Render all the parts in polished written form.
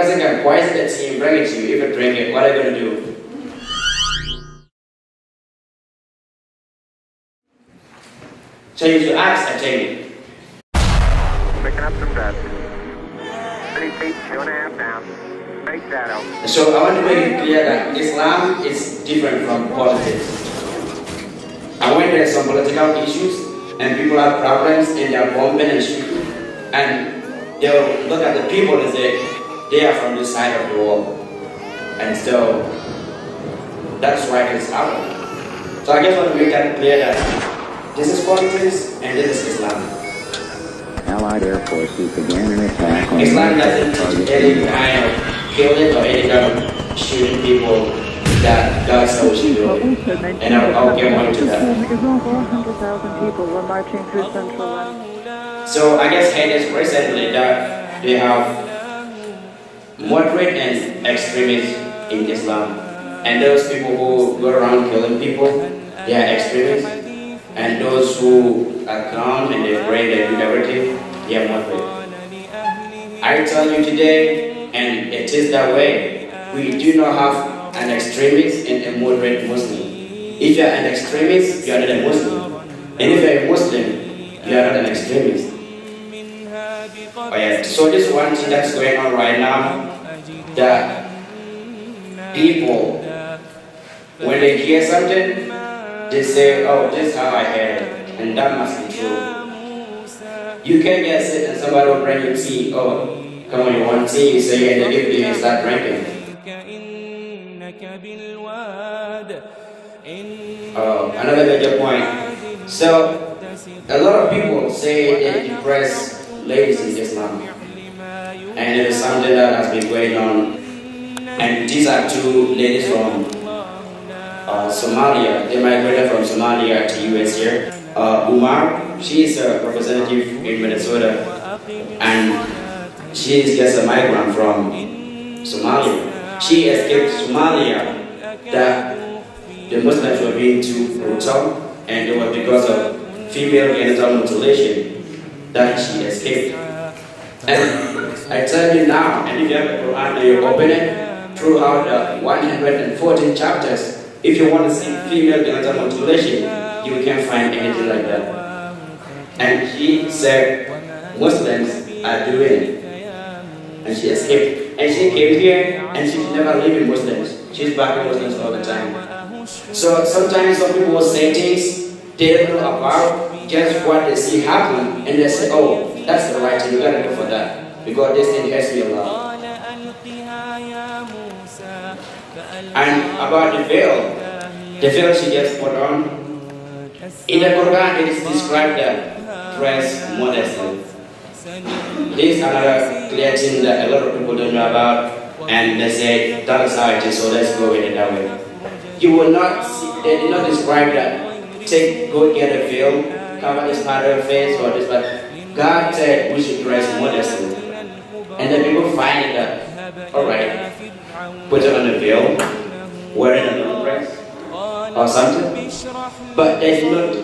second, why is that team bring it to you? If you drink it, what are you going to do? So you should ask and take it. Picking up some dust. 30 feet, 2.5 down. Big shadow. So I want to make it clear that Islam is different from politics. And when there's some political issues and people have problems and they are bombing and shooting, and they'll look at the people and say, they are from this side of the wall. And so that's why it's happening. So I just want to make that clear that this is politics and this is Islam. Allied Air Forces began an attack on Islam doesn't teach any kind of killing or any kind of shooting people that God knows you do. And I'll get more into that. Over 100,000 people were marching through Central London. So I guess Haiti recently that they have moderate and extremists in Islam. And those people who go around killing people, they are extremists. And those who are calm and they pray, they do everything, they are moderate. I tell you today, and it is that way, we do not have an extremist and a moderate Muslim. If you are an extremist, you are not a Muslim. And if you are a Muslim, you are not an extremist. Oh yeah. So this one thing that's going on right now, that people, when they hear something, they say, oh, this is how I heard it, and that must be true. You can't just sit and somebody will bring you tea, oh, come on, you want tea, you say, and they give you and start drinking. Another major point. So, a lot of people say they depress ladies in Islam, and it is something that has been going on. And these are two ladies from Somalia. They migrated from Somalia to US here. Umar, she is a representative in Minnesota, and she is just a migrant from Somalia. She escaped Somalia that the Muslims were being too brutal, and it was because of female genital mutilation that she escaped. And I tell you now, and if you have the Quran and you open it, throughout the 114 chapters, if you want to see female genital mutilation, you can't find anything like that. And she said Muslims are doing it. And she escaped. And she came here and she's never leaving Muslims. She's backing Muslims all the time. So sometimes some people will say things they don't know about, just what they see happen, and they say, oh, that's the right thing, you gotta go for that. Because this thing has me a lot. And about the veil she just put on, in the Quran it is described that dress modestly. This is another clear thing that a lot of people don't know about, and they say that is how it is, so let's go with it that way. You will not see, they did not describe that. Go get a veil, cover this part of your face or this part. God said we should dress modestly. And then people find it that, alright, put it on a veil, wear it on a dress, or something. But they did not,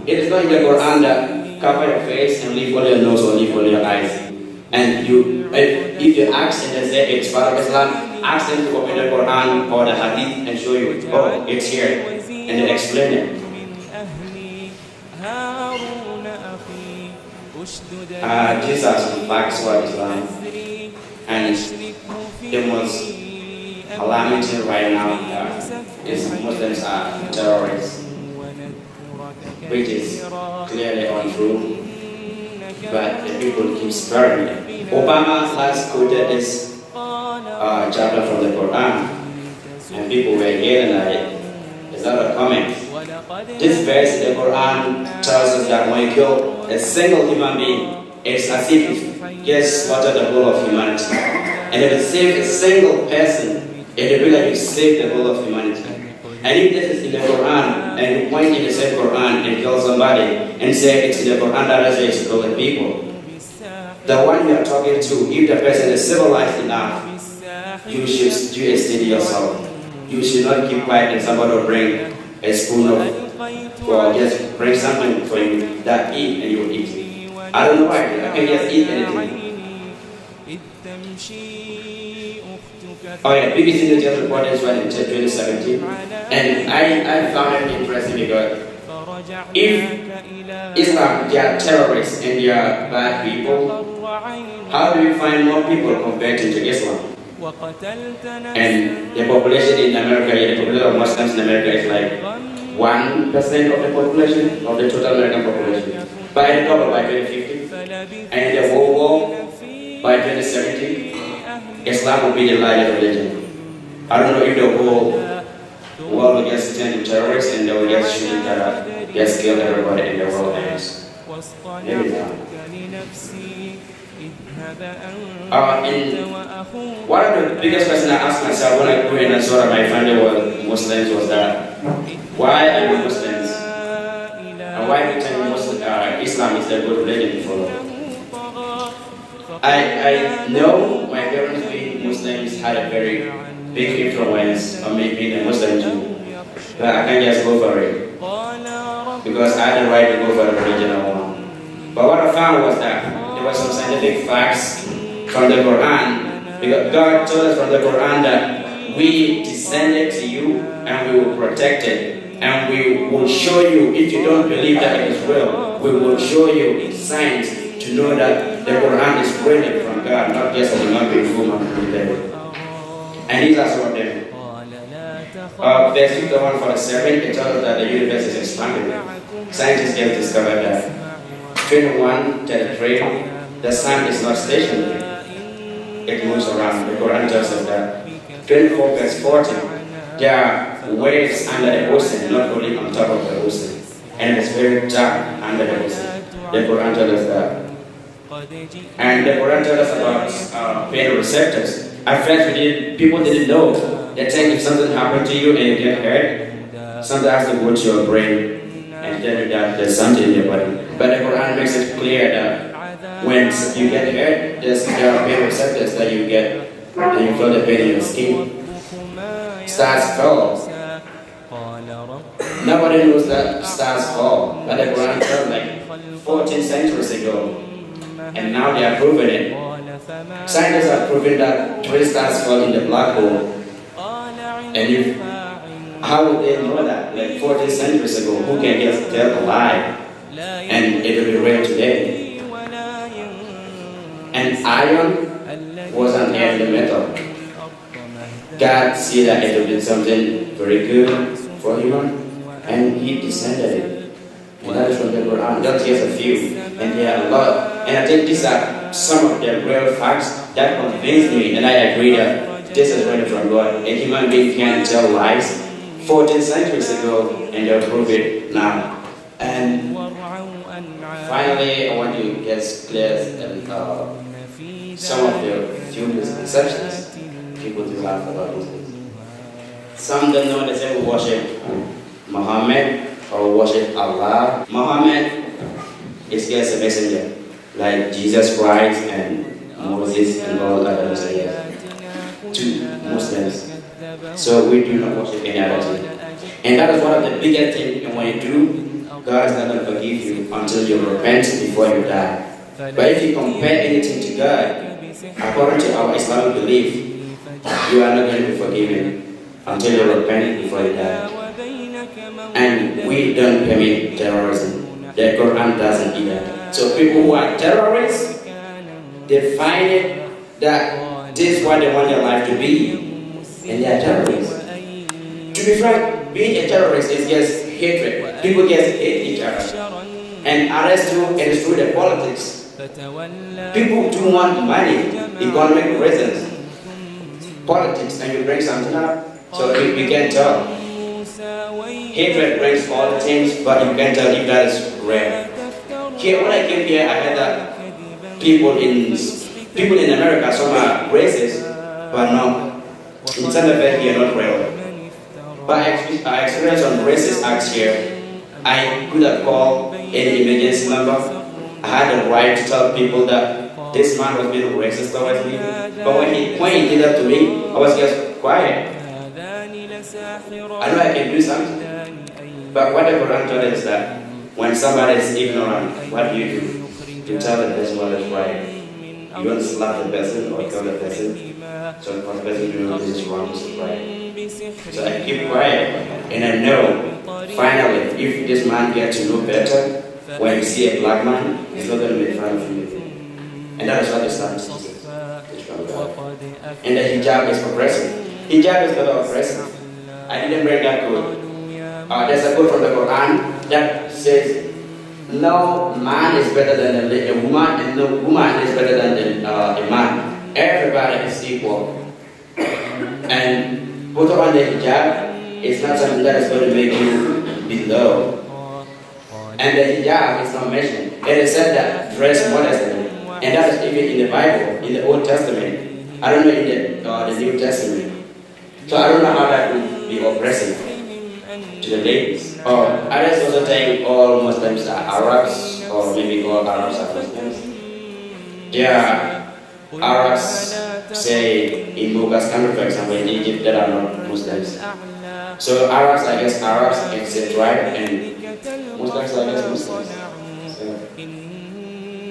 it is not in the Quran that cover your face and leave all your nose or leave all your eyes. And if you ask and they say it's part of Islam, ask them to open the Quran or the Hadith and show you, oh, it's here. And they explain it. These are some facts about Islam. And the most alarming thing right now is Muslims are terrorists, which is clearly untrue, but the people keep spreading it. Obama last quoted this chapter from the Quran, and people were yelling at it. There's a lot of comments. This verse in the Quran tells us that when you kill a single human being, it's as if you just slaughtered the whole of humanity. And if you save a single person, it will be like you saved the whole of humanity. And if this is in the Quran, and you point in the same Quran and kill somebody, and say it's in the Quran that is way to kill the people, the one you are talking to, if the person is civilized enough, you should do a study yourself. You should not keep quiet and somebody will bring a spoon of, or just bring something for you that eat and you will eat. I don't know why, I can just eat anything. Oh yeah, BBC News just reported this one in 2017, and I found it interesting because if Islam, they are terrorists and they are bad people, how do you find more people converting to Islam? And the population in America, the population of Muslims in America is like 1% of the population, of the total American population. By the double by 2050, and the whole world by 2070, Islam will be the largest religion. I don't know if the whole world will get turned into terrorists and they will get shooting each other, get killed everybody in the world ends. Maybe not. And one of the biggest questions I asked myself when I grew in and saw that my family was Muslims was that, why are you Muslims? And why do you think Islam is a good religion to follow? I know my parents being Muslims had a very big influence on me being a Muslim too. But I can't just go for it. Because I had the right to go for the religion I want. But what I found was that there were some scientific facts from the Quran. Because God told us from the Quran that we descended to you and we will protect it. And we will show you, if you don't believe that it is real, we will show you signs to know that the Quran is really from God, not just a human being who manipulated. And these are some of them. Verse 51-47, it tells us that the universe is expanding. Scientists have discovered that 21-33, the sun is not stationary. It moves around. The Quran tells us that. 24-40, there are waves under the ocean, not only on top of the ocean. And it's very dark under the ocean. The Quran tells us that. And the Quran tells us about pain receptors. At first, people didn't know. They think if something happened to you and you get hurt, something has to go to your brain and tell you that there's something in your body. But the Quran makes it clear that when you get hurt, there are pain receptors that you get, and you feel the pain in your skin. Stars fall. Nobody knows that stars fall, but the Quran told like 14 centuries ago, and now they are proving it. Scientists are proving that 20 stars fall in the black hole. And how would they know that? Like 14 centuries ago, who can just tell a lie? And it will be real today. And iron was an early metal. God see that it will be something very good for human, and He descended it. And that is from the Quran, just a few, and there are a lot. And I think these are some of the real facts that convince me, and I agree that this is really from God. A human being can tell lies 14 centuries ago, and they'll prove it now. And finally, I want to get clear some of the few misconceptions people do have about Muslims. Some don't know they say we worship Muhammad or worship Allah. Muhammad is just a messenger, like Jesus Christ and Moses and all other messengers to Muslims. So we do not worship any other thing. And that is one of the biggest things, and when you do, God is not going to forgive you until you repent before you die. But if you compare anything to God, according to our Islamic belief, you are not going to be forgiven until you repent before you die. And we don't permit terrorism. The Quran doesn't either. So people who are terrorists, they find it that this is what they want their life to be, and they are terrorists. To be frank, being a terrorist is just hatred. People just hate each other. And others too, and it's through the politics. People do want money, economic reasons, politics, and you bring something up, so we can tell. Hatred brings all the things, but you can't tell if that is real. Here, when I came here, I heard that people in America, some are racist, but no, in Santa Fe here, not real. But I experienced on racist acts here. I could have called any emergency number. I had the right to tell people that this man was being racist towards me. But when he did that to me, I was just quiet. I know I can do something. But what the Quran told us is that when somebody is ignorant, what do? You tell them this one is right. You don't slap the person or kill the person. So the person doing this is wrong, this is right. So I keep quiet, and I know finally if this man gets to know better, when you see a black man, he's not going to make fun of him. And that is what the Islam teaches. And the hijab is oppressive. Hijab is not oppressive. I didn't bring that code. There's a quote from the Quran that says, no man is better than a woman, and no woman is better than a man. Everybody is equal. And put on the hijab is not something that is going to make you below. And the hijab is not mentioned. It is said that dress modestly. And that is even in the Bible, in the Old Testament. I don't know in the New Testament. So I don't know how that would be oppressive to the ladies. Or others also think all Muslims are Arabs, or maybe all Arabs are Muslims. There are Arabs, say in Mughals country, for example, in Egypt, that are not Muslims. So Arabs, I guess Arabs, it's right, and Muslims, I guess Muslims. So,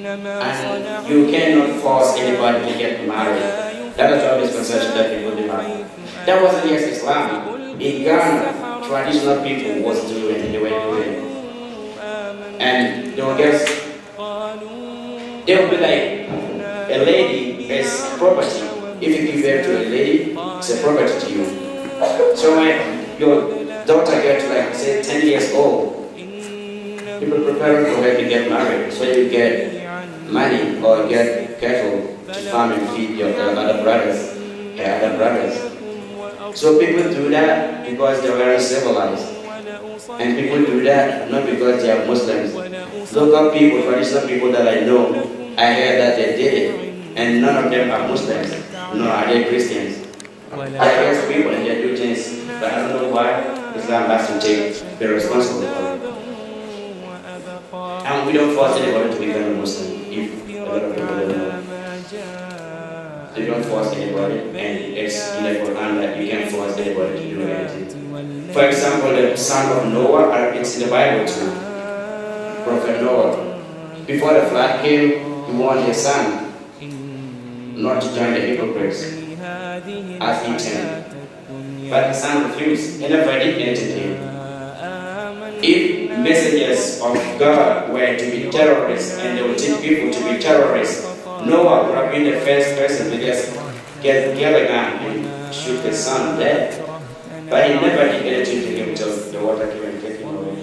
and you cannot force anybody to get married. That is what misconception that people do have. That wasn't just Islam. In Ghana, traditional people was doing, they were doing. And they will guess, they will be like, a lady is property. If you give birth to a lady, it's a property to you. So when your daughter gets like, say, 10 years old, people prepare for her to get married. So you get money or get cattle to farm and feed your other brothers. So people do that because they were civilized. And people do that not because they are Muslims. Local people, traditional people that I know, I heard that they did it. And none of them are Muslims, nor are they Christians. I guess people and they do things, but I don't know why Islam has to take the responsibility for it. And we don't force anybody to become a Muslim, if a lot of people don't know. You don't force anybody, and it's in the Quran that you can't force anybody to do anything. For example, the son of Noah, it's in the Bible too. Prophet Noah. Before the flood came, he warned his son not to join the hypocrites as he turned. But his son refused, and never did anything to him. If messengers of God were to be terrorists and they would teach people to be terrorists, Noah would have been the first person to just get a gun and shoot his son dead. But he never did anything to him until the water came and took him away.